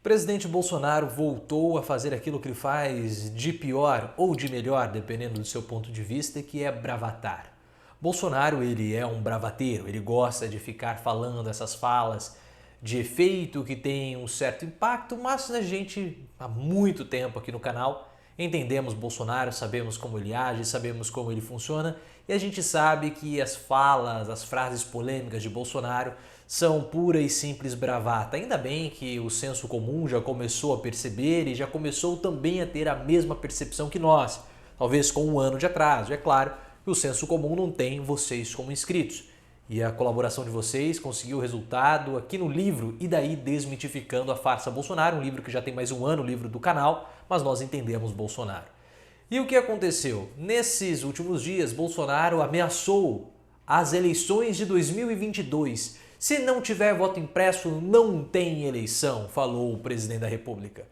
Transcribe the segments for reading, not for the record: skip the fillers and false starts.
O presidente Bolsonaro voltou a fazer aquilo que ele faz de pior ou de melhor, dependendo do seu ponto de vista, que é bravatar. Bolsonaro, ele é um bravateiro, ele gosta de ficar falando essas falas de efeito que tem um certo impacto, mas a gente, há muito tempo aqui no canal, entendemos Bolsonaro, sabemos como ele age, sabemos como ele funciona e a gente sabe que as falas, as frases polêmicas de Bolsonaro são pura e simples bravata. Ainda bem que o senso comum já começou a perceber e já começou também a ter a mesma percepção que nós, talvez com um ano de atraso. É claro que o senso comum não tem vocês como inscritos. E a colaboração de vocês conseguiu o resultado aqui no livro E daí Desmitificando a Farsa Bolsonaro, um livro que já tem mais um ano, livro do canal, mas nós entendemos Bolsonaro. E o que aconteceu? Nesses últimos dias, Bolsonaro ameaçou as eleições de 2022. Se não tiver voto impresso, não tem eleição, falou o presidente da República.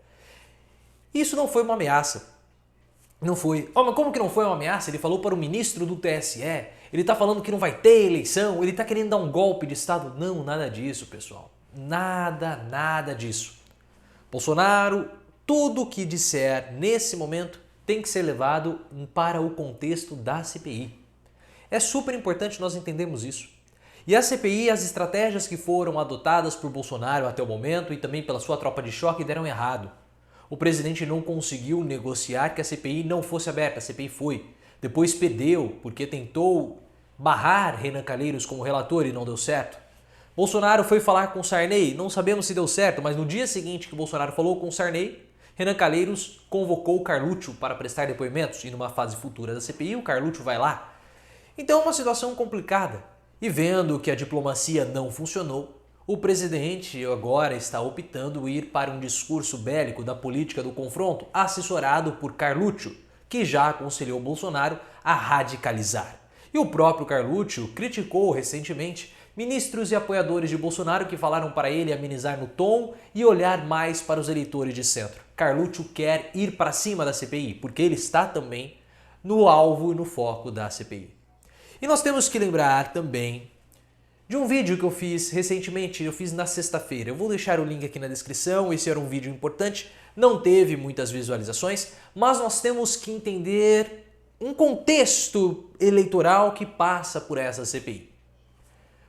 Isso não foi uma ameaça. Não foi. Oh, mas como que não foi uma ameaça? Ele falou para o ministro do TSE. Ele está falando que não vai ter eleição. Ele está querendo dar um golpe de Estado. Não, nada disso, pessoal. Nada disso. Bolsonaro, tudo que disser nesse momento tem que ser levado para o contexto da CPI. É super importante nós entendermos isso. E a CPI, as estratégias que foram adotadas por Bolsonaro até o momento e também pela sua tropa de choque deram errado. O presidente não conseguiu negociar que a CPI não fosse aberta, a CPI foi. Depois perdeu porque tentou barrar Renan Calheiros como relator e não deu certo. Bolsonaro foi falar com Sarney, não sabemos se deu certo, mas no dia seguinte que Bolsonaro falou com Sarney, Renan Calheiros convocou o Carluccio para prestar depoimentos e numa fase futura da CPI o Carluccio vai lá. Então é uma situação complicada. E vendo que a diplomacia não funcionou, o presidente agora está optando ir para um discurso bélico da política do confronto, assessorado por Carluccio, que já aconselhou Bolsonaro a radicalizar. E o próprio Carluccio criticou recentemente ministros e apoiadores de Bolsonaro que falaram para ele amenizar no tom e olhar mais para os eleitores de centro. Carluccio quer ir para cima da CPI, porque ele está também no alvo e no foco da CPI. E nós temos que lembrar também de um vídeo que eu fiz recentemente, eu fiz na sexta-feira. Eu vou deixar o link aqui na descrição, esse era um vídeo importante, não teve muitas visualizações, mas nós temos que entender um contexto eleitoral que passa por essa CPI.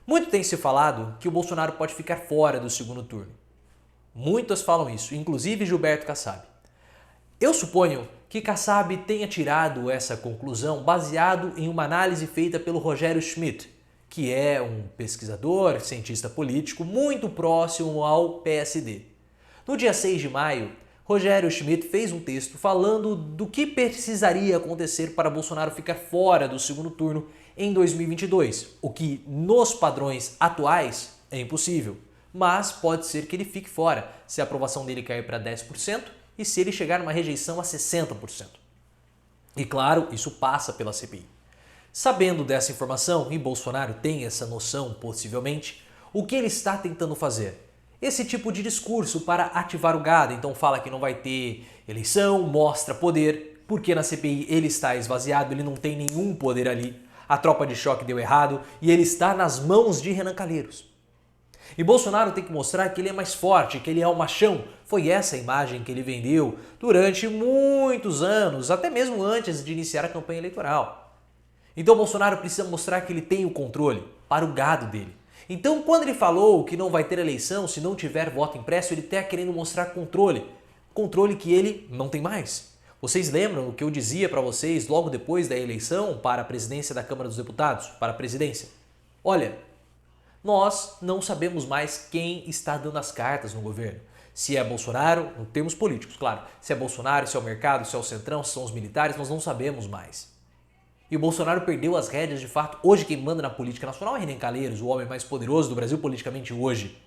Muito tem se falado que o Bolsonaro pode ficar fora do segundo turno. Muitas falam isso, inclusive Gilberto Kassab. Eu suponho que Kassab tenha tirado essa conclusão baseado em uma análise feita pelo Rogério Schmitt, que é um pesquisador, cientista político muito próximo ao PSD. No dia 6 de maio, Rogério Schmitt fez um texto falando do que precisaria acontecer para Bolsonaro ficar fora do segundo turno em 2022, o que nos padrões atuais é impossível, mas pode ser que ele fique fora se a aprovação dele cair para 10% e se ele chegar numa rejeição a 60%. E claro, isso passa pela CPI. Sabendo dessa informação, e Bolsonaro tem essa noção possivelmente, o que ele está tentando fazer? Esse tipo de discurso para ativar o gado, então fala que não vai ter eleição, mostra poder, porque na CPI ele está esvaziado, ele não tem nenhum poder ali, a tropa de choque deu errado e ele está nas mãos de Renan Calheiros. E Bolsonaro tem que mostrar que ele é mais forte, que ele é o machão. Foi essa a imagem que ele vendeu durante muitos anos, até mesmo antes de iniciar a campanha eleitoral. Então Bolsonaro precisa mostrar que ele tem o controle para o gado dele. Então quando ele falou que não vai ter eleição se não tiver voto impresso, ele está querendo mostrar controle. Controle que ele não tem mais. Vocês lembram o que eu dizia para vocês logo depois da eleição para a presidência da Câmara dos Deputados, para a presidência? Olha, nós não sabemos mais quem está dando as cartas no governo. Se é Bolsonaro, em termos políticos, claro. Se é Bolsonaro, se é o mercado, se é o centrão, se são os militares, nós não sabemos mais. E o Bolsonaro perdeu as rédeas de fato. Hoje quem manda na política nacional é Renan Calheiros, o homem mais poderoso do Brasil politicamente hoje.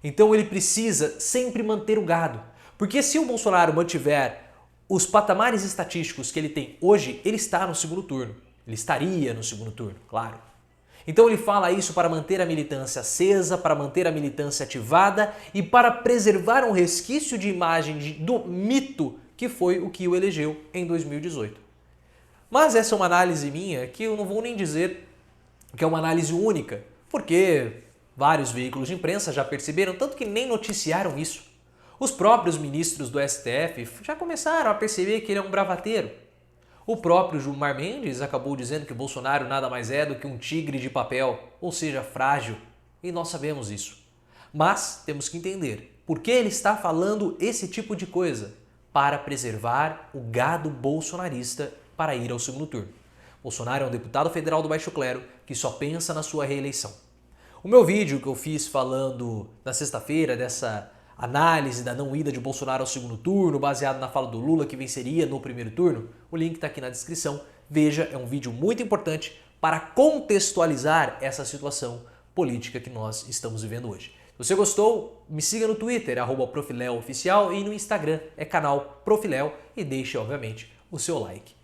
Então ele precisa sempre manter o gado. Porque se o Bolsonaro mantiver os patamares estatísticos que ele tem hoje, ele está no segundo turno. Ele estaria no segundo turno, claro. Então ele fala isso para manter a militância acesa, para manter a militância ativada e para preservar um resquício de imagem do mito que foi o que o elegeu em 2018. Mas essa é uma análise minha que eu não vou nem dizer que é uma análise única, porque vários veículos de imprensa já perceberam, tanto que nem noticiaram isso. Os próprios ministros do STF já começaram a perceber que ele é um bravateiro. O próprio Gilmar Mendes acabou dizendo que Bolsonaro nada mais é do que um tigre de papel, ou seja, frágil, e nós sabemos isso. Mas temos que entender por que ele está falando esse tipo de coisa, para preservar o gado bolsonarista para ir ao segundo turno. Bolsonaro é um deputado federal do baixo clero que só pensa na sua reeleição. O meu vídeo que eu fiz falando na sexta-feira dessa análise da não ida de Bolsonaro ao segundo turno, baseado na fala do Lula que venceria no primeiro turno, o link está aqui na descrição. Veja, é um vídeo muito importante para contextualizar essa situação política que nós estamos vivendo hoje. Se você gostou, me siga no Twitter, @profileoficial, e no Instagram é canal Profiléu, e deixe, obviamente, o seu like.